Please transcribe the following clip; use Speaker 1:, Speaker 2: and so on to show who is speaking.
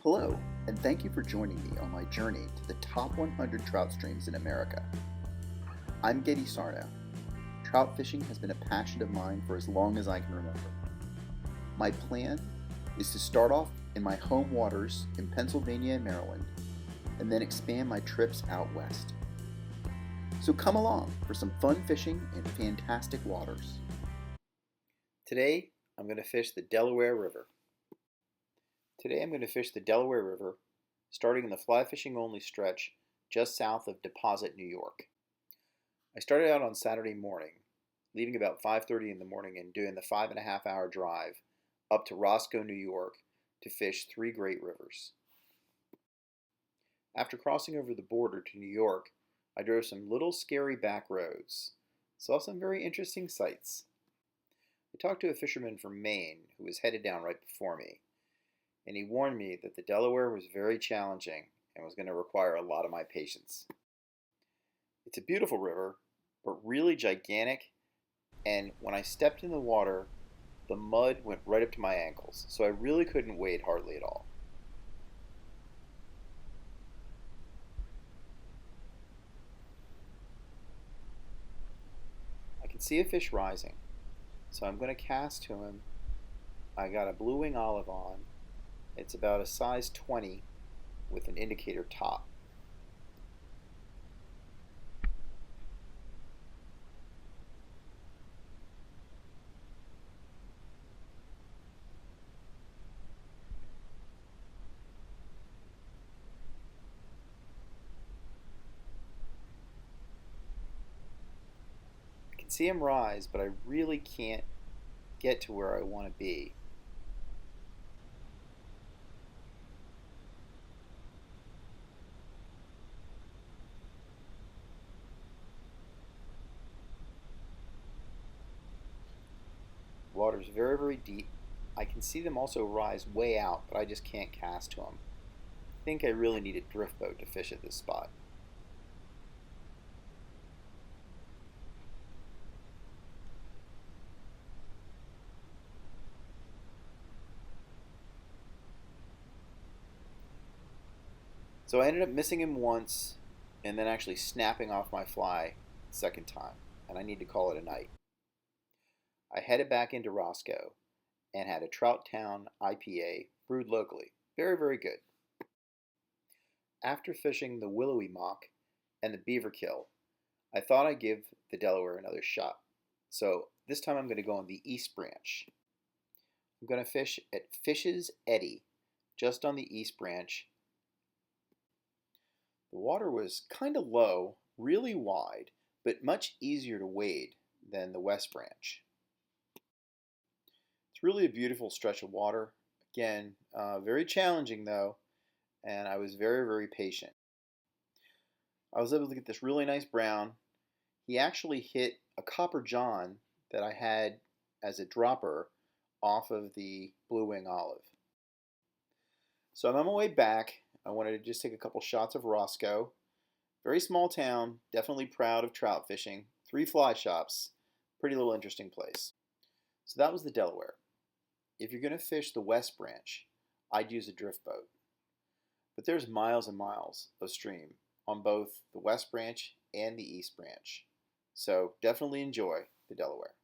Speaker 1: Hello, and thank you for joining me on my journey to the top 100 trout streams in America. I'm Getty Sarno. Trout fishing has been a passion of mine for as long as I can remember. My plan is to start off in my home waters in Pennsylvania and Maryland, and then expand my trips out west. So come along for some fun fishing in fantastic waters. Today, I'm going to fish the Delaware River. Today I'm going to fish the Delaware River, starting in the fly fishing only stretch just south of Deposit, New York. I started out on Saturday morning, leaving about 5:30 in the morning and doing the 5.5-hour drive up to Roscoe, New York to fish three great rivers. After crossing over the border to New York, I drove some little scary back roads, saw some very interesting sights. I talked to a fisherman from Maine who was headed down right before me, and he warned me that the Delaware was very challenging and was going to require a lot of my patience. It's a beautiful river, but really gigantic, and when I stepped in the water, the mud went right up to my ankles, so I really couldn't wade hardly at all. I can see a fish rising, so I'm going to cast to him. I got a blue wing olive on. It's about a size 20 with an indicator top. I can see him rise, but I really can't get to where I want to be. The water's very, very deep. I can see them also rise way out, but I just can't cast to them. I think I really need a drift boat to fish at this spot. So I ended up missing him once and then actually snapping off my fly the second time, and I need to call it a night. I headed back into Roscoe and had a Trout Town IPA brewed locally. Very, very good. After fishing the Willowy Mock and the Beaver Kill, I thought I'd give the Delaware another shot. So this time I'm going to go on the East Branch. I'm going to fish at Fish's Eddy, just on the East Branch. The water was kind of low, really wide, but much easier to wade than the West Branch. It's really a beautiful stretch of water. Again, very challenging though, and I was very, very patient. I was able to get this really nice brown. He actually hit a copper john that I had as a dropper off of the blue wing olive. So I'm on my way back. I wanted to just take a couple shots of Roscoe. Very small town, definitely proud of trout fishing. 3 fly shops, pretty little interesting place. So that was the Delaware. If you're going to fish the West Branch, I'd use a drift boat. But there's miles and miles of stream on both the West Branch and the East Branch. So definitely enjoy the Delaware.